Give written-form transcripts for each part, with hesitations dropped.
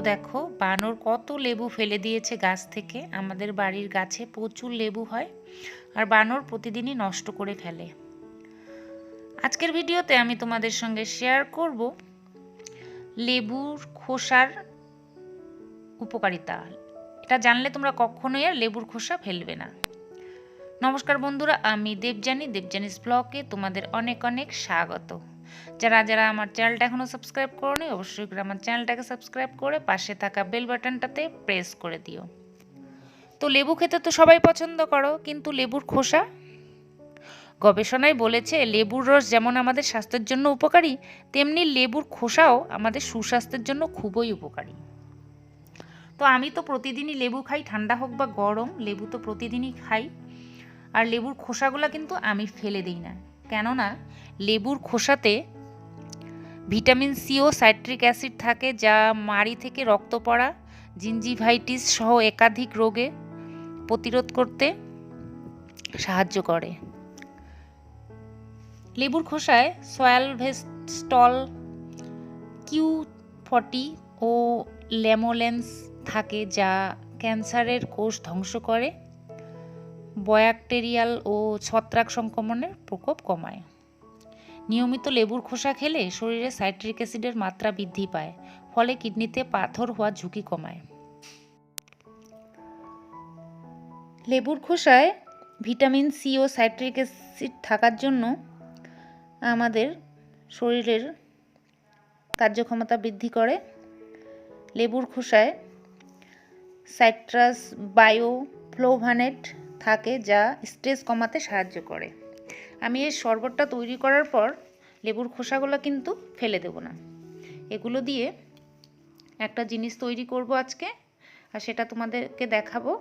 দেখো বানর কত লেবু ফেলে দিয়েছে গাছ থেকে। আমাদের বাড়ির গাছে প্রচুর লেবু হয় আর বানর প্রতিদিনই নষ্ট করে ফেলে। আজকের ভিডিওতে আমি তোমাদের সঙ্গে শেয়ার করব লেবুর খোসার উপকারিতা। এটা জানলে তোমরা কখনোই আর লেবুর খোসা ফেলবে না। নমস্কার বন্ধুরা, আমি দেবজানিস ব্লগে তোমাদের অনেক অনেক স্বাগত। যারা যারা আমার চ্যানেলটা এখনও সাবস্ক্রাইব করোনি অবশ্যই করে আমার চ্যানেলটাকে সাবস্ক্রাইব করে পাশে থাকা বেল বাটনটাতে প্রেস করে দিও। তো লেবু খেতে তো সবাই পছন্দ করো, কিন্তু লেবুর খোসা, গবেষণায় বলেছে লেবুর রস যেমন আমাদের স্বাস্থ্যের জন্য উপকারী, তেমনি লেবুর খোসাও আমাদের সুস্বাস্থ্যের জন্য খুবই উপকারী। তো আমি তো প্রতিদিনই লেবু খাই, ঠান্ডা হোক বা গরম লেবু তো প্রতিদিনই খাই। আর লেবুর খোসাগুলো কিন্তু আমি ফেলে দিই না, কেননা লেবুর খোসাতে ভিটামিন সি ও সাইট্রিক অ্যাসিড থাকে, যা মাড়ি থেকে রক্ত পড়া, জিঞ্জিভাইটিস সহ একাধিক রোগে প্রতিরোধ করতে সাহায্য করে। লেবুর খোসায় সোয়ালভেস্টল, Q40 ও ল্যামোলেন্স থাকে, যা ক্যান্সারের কোষ ধ্বংস করে, ব্যাকটেরিয়াল ও ছত্রাক সংক্রমণের প্রকোপ কমায়। নিয়মিত লেবুর খোসা খেলে শরীরে সাইট্রিক অ্যাসিডের মাত্রা বৃদ্ধি পায়, ফলে কিডনিতে পাথর হওয়ার ঝুঁকি কমায়। লেবুর খোসায় ভিটামিন সি ও সাইট্রিক অ্যাসিড থাকার জন্য আমাদের শরীরের কার্যক্ষমতা বৃদ্ধি করে। লেবুর খোসায় সাইট্রাস বায়োফ্লোভানেট থাকে, যা স্ট্রেস কমাতে সাহায্য করে। আমি এই শরবতটা তৈরি করার পর লেবুর খোসাগুলো কিন্তু ফেলে দেব না, এগুলো দিয়ে একটা জিনিস তৈরি করব আজকে, আর সেটা তোমাদেরকে দেখাবো।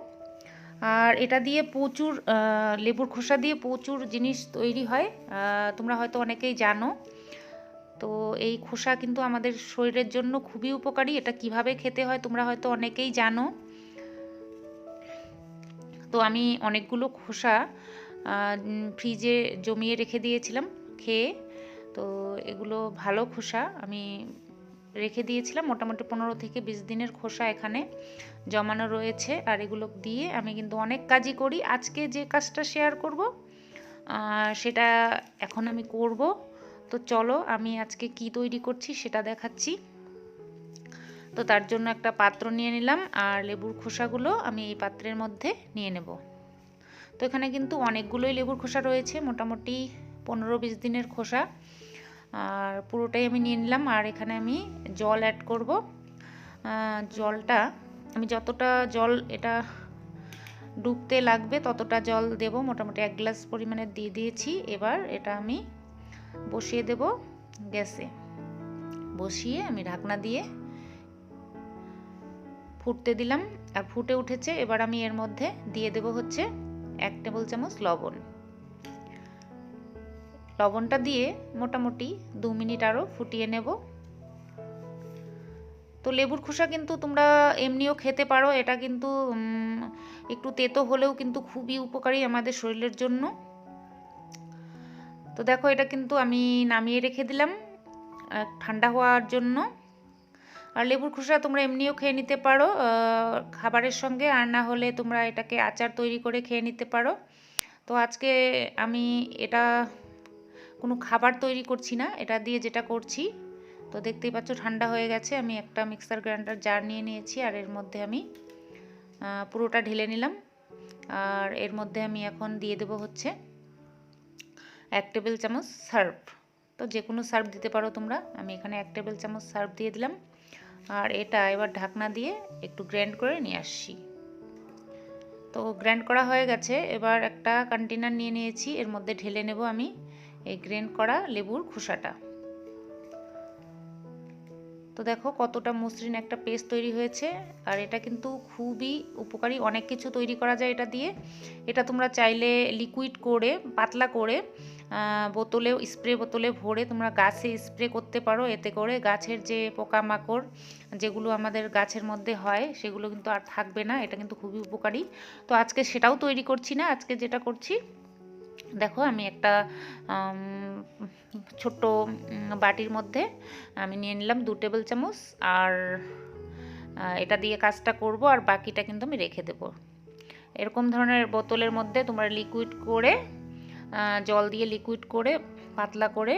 আর এটা দিয়ে প্রচুর লেবুর খোসা দিয়ে প্রচুর জিনিস তৈরি হয়, তোমরা হয়তো অনেকেই জানো। তো এই খোসা কিন্তু আমাদের শরীরের জন্য খুবই উপকারী। এটা কিভাবে খেতে হয় তোমরা হয়তো অনেকেই জানো। তো আমি অনেকগুলো খোসা ফ্রিজে জমিয়ে রেখে দিয়েছিলাম খেয়ে। তো এগুলো ভালো খোসা আমি রেখে দিয়েছিলাম, মোটামুটি 15 থেকে 20 দিনের খোসা এখানে জমানো রয়েছে। আর এগুলো দিয়ে আমি কিন্তু অনেক কাজই করি। আজকে যে কাজটা শেয়ার করব সেটা এখন আমি করব। তো চলো আমি আজকে কি তৈরি করছি সেটা দেখাচ্ছি। তো তার জন্য একটা পাত্র নিয়ে নিলাম, আর লেবুর খোসাগুলো আমি এই পাত্রের মধ্যে নিয়ে নেব। তো এখানে কিন্তু অনেকগুলোই লেবুর খোসা রয়েছে, মোটামুটি 15-20 দিনের খোসা, আর পুরোটাই আমি নিয়ে নিলাম। আর এখানে আমি জল অ্যাড করব। জলটা আমি যতটা জল এটা ডুবতে লাগবে ততটা জল দেব, মোটামুটি 1 গ্লাস পরিমাণে দিয়ে দিয়েছি। এবার এটা আমি বসিয়ে দেব গ্যাসে। বসিয়ে আমি ঢাকনা দিয়ে ফুটতে দিলাম, আর ফুটে উঠেছে। এবার আমি এর মধ্যে দিয়ে দেব হচ্ছে 1 টেবিল চামচ লবণ। লবণটা দিয়ে মোটামুটি 2 মিনিট আরও ফুটিয়ে নেব। তো লেবুর খোসা কিন্তু তোমরা এমনিও খেতে পারো, এটা কিন্তু একটু তেতো হলেও কিন্তু খুবই উপকারী আমাদের শরীরের জন্য। তো দেখো এটা কিন্তু আমি নামিয়ে রেখে দিলাম ঠান্ডা হওয়ার জন্য। আর লেবুর খোসা তোমরা এমনিও খেয়ে নিতে পারো খাবারের সঙ্গে, আর না হলে তোমরা এটাকে আচার তৈরি করে খেয়ে নিতে পারো। তো আজকে আমি এটা কোনো খাবার তৈরি করছি না, এটা দিয়ে যেটা করছি। তো দেখতেই পাচ্ছ ঠান্ডা হয়ে গেছে। আমি একটা মিক্সার গ্রাইন্ডার জার নিয়ে নিয়েছি, আর এর মধ্যে আমি পুরোটা ঢেলে নিলাম। আর এর মধ্যে আমি এখন দিয়ে দেবো হচ্ছে 1 টেবিল চামচ সার্ফ। তো যে কোনো সার্ফ দিতে পারো তোমরা, আমি এখানে 1 টেবিল চামচ সার্ফ দিয়ে দিলাম। আর এটা এবার ঢাকনা দিয়ে একটু গ্রাইন্ড করে নিয়ে আসছি। তো গ্রাইন্ড করা হয়ে গেছে। এবার একটা কন্টেনার নিয়ে নিয়েছি, এর মধ্যে ঢেলে নেব আমি এই গ্রাইন্ড করা লেবুর খোসাটা। তো দেখো কতটা মসৃণ একটা পেস্ট তৈরি হয়েছে। আর এটা কিন্তু খুবই উপকারী, অনেক কিছু তৈরি করা যায় এটা দিয়ে। এটা তোমরা চাইলে লিকুইড করে পাতলা করে বোতলেও, স্প্রে বোতলে ভরে তোমরা গাছে স্প্রে করতে পারো। এতে করে গাছের যে পোকামাকড় যেগুলো আমাদের গাছের মধ্যে হয় সেগুলো কিন্তু আর থাকবে না। এটা কিন্তু খুবই উপকারী। তো আজকে সেটাও তৈরি করছি না, আজকে যেটা করছি দেখো আমি একটা ছোট্ট বাটির মধ্যে আমি নিয়ে নিলাম 2 টেবিল চামচ, আর এটা দিয়ে কাজটা করব, আর বাকিটা কিন্তু আমি রেখে দেব। এরকম ধরনের বোতলের মধ্যে তোমরা লিকুইড করে, জল দিয়ে লিকুইড করে পাতলা করে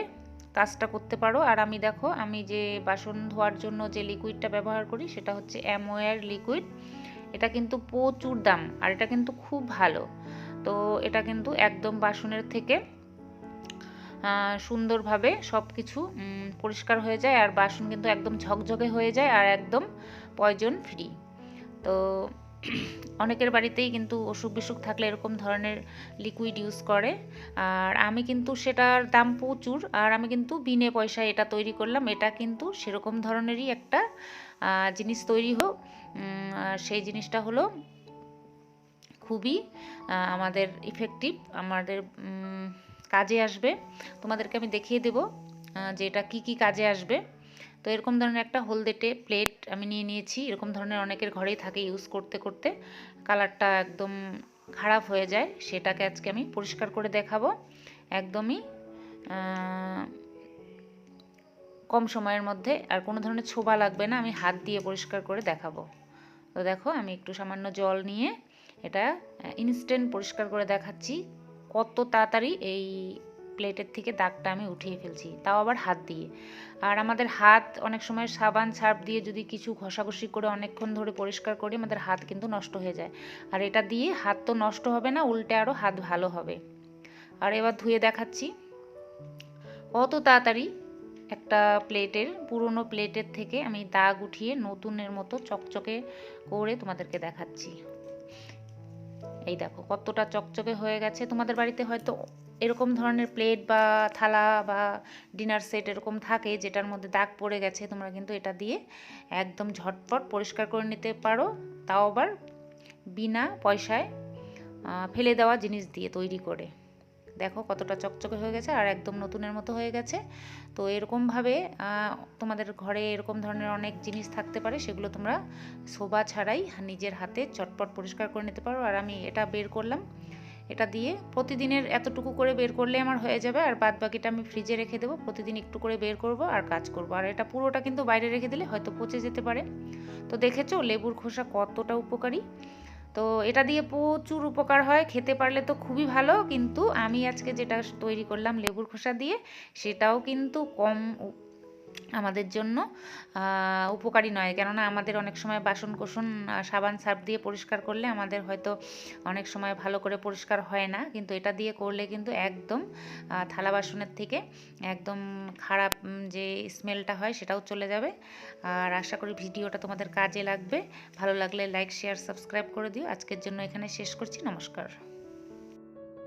কাজটা করতে পারো। আর আমি দেখো, আমি যে বাসন ধোয়ার জন্য যে লিকুইডটা ব্যবহার করি সেটা হচ্ছে অ্যামোয়ার লিকুইড। এটা কিন্তু প্রচুর দাম, আর এটা কিন্তু খুব ভালো। তো এটা কিন্তু একদম বাসনের থেকে সুন্দরভাবে সব কিছু পরিষ্কার হয়ে যায়, আর বাসন কিন্তু একদম ঝকঝকে হয়ে যায়, আর একদম পয়জন ফ্রি। তো অনেকের বাড়িতেই কিন্তু অসুখ বিসুখ থাকলে এরকম ধরনের লিকুইড ইউজ করে। আর আমি কিন্তু সেটার দাম প্রচুর, আর আমি কিন্তু বিনে পয়সায় এটা তৈরি করলাম। এটা কিন্তু সেরকম ধরনেরই একটা জিনিস তৈরি হোক, সেই জিনিসটা হলো খুবই আমাদের ইফেক্টিভ, আমাদের কাজে আসবে। তোমাদেরকে আমি দেখিয়ে দেব যে এটা কী কী কাজে আসবে। তো এরকম ধরনের একটা হলদেটে প্লেট আমি নিয়ে নিয়েছি। এরকম ধরনের অনেকের ঘরেই থাকে, ইউজ করতে করতে কালারটা একদম খারাপ হয়ে যায়। সেটাকে আজকে আমি পরিষ্কার করে দেখাবো, একদমই কম সময়ের মধ্যে, আর কোনো ধরনের ছোবা লাগবে না। আমি হাত দিয়ে পরিষ্কার করে দেখাবো। তো দেখো, আমি একটু সামান্য জল নিয়ে এটা ইনস্ট্যান্ট পরিষ্কার করে দেখাচ্ছি কত তাড়াতাড়ি এই প্লেটের থেকে দাগটা আমি উঠিয়ে ফেলছি, তাও আবার হাত দিয়ে। আর আমাদের হাত অনেক সময় সাবান সার্ফ দিয়ে যদি কিছু ঘষাঘষি করে অনেকক্ষণ ধরে পরিষ্কার করি, আমাদের হাত কিন্তু নষ্ট হয়ে যায়। আর এটা দিয়ে হাত তো নষ্ট হবে না, উল্টে আরও হাত ভালো হবে। আর এবার ধুয়ে দেখাচ্ছি কত তাড়াতাড়ি একটা প্লেটের, পুরনো প্লেটের থেকে আমি দাগ উঠিয়ে নতুনের মতো চকচকে করে তোমাদেরকে দেখাচ্ছি। এই দেখো কতটা চকচকে হয়ে গেছে। তোমাদের বাড়িতে হয়তো এরকম ধরনের প্লেট বা থালা বা ডিনার সেট এরকম থাকে যেটার মধ্যে দাগ পড়ে গেছে, তোমরা কিন্তু এটা দিয়ে একদম ঝটপট পরিষ্কার করে নিতে পারো, তাও আবার বিনা পয়সায় ফেলে দেওয়া জিনিস দিয়ে তৈরি করে। দেখো কতটা চকচকে হয়ে গেছে, আর একদম নতুনের মতো হয়ে গেছে। তো এরকমভাবে তোমাদের ঘরে এরকম ধরনের অনেক জিনিস থাকতে পারে, সেগুলো তোমরা শোভা ছাড়াই নিজের হাতে চটপট পরিষ্কার করে নিতে পারো। আর আমি এটা বের করলাম, এটা দিয়ে প্রতিদিনের এতটুকু করে বের করলে আমার হয়ে যাবে, আর বাদ বাকিটা আমি ফ্রিজে রেখে দেবো। প্রতিদিন একটু করে বের করব আর কাজ করব। আর এটা পুরোটা কিন্তু বাইরে রেখে দিলে হয়তো পচে যেতে পারে। তো দেখেছো লেবুর খোসা কতটা উপকারী। তো এটা দিয়ে প্রচুর উপকার হয়, খেতে পারলে তো খুবই ভালো। কিন্তু আমি আজকে যেটা তৈরি করলাম লেবুর খোসা দিয়ে, সেটাও কিন্তু কম আমাদের জন্য উপকারী নয়। কেননা আমাদের অনেক সময় বাসন কোসন সাবান সার্ফ দিয়ে পরিষ্কার করলে আমাদের হয়তো অনেক সময় ভালো করে পরিষ্কার হয় না, কিন্তু এটা দিয়ে করলে কিন্তু একদম থালা বাসনের থেকে একদম খারাপ যে স্মেলটা হয় সেটাও চলে যাবে। আর আশা করি ভিডিওটা তোমাদের কাজে লাগবে। ভালো লাগলে লাইক শেয়ার সাবস্ক্রাইব করে দিও। আজকের জন্য এখানে শেষ করছি। নমস্কার।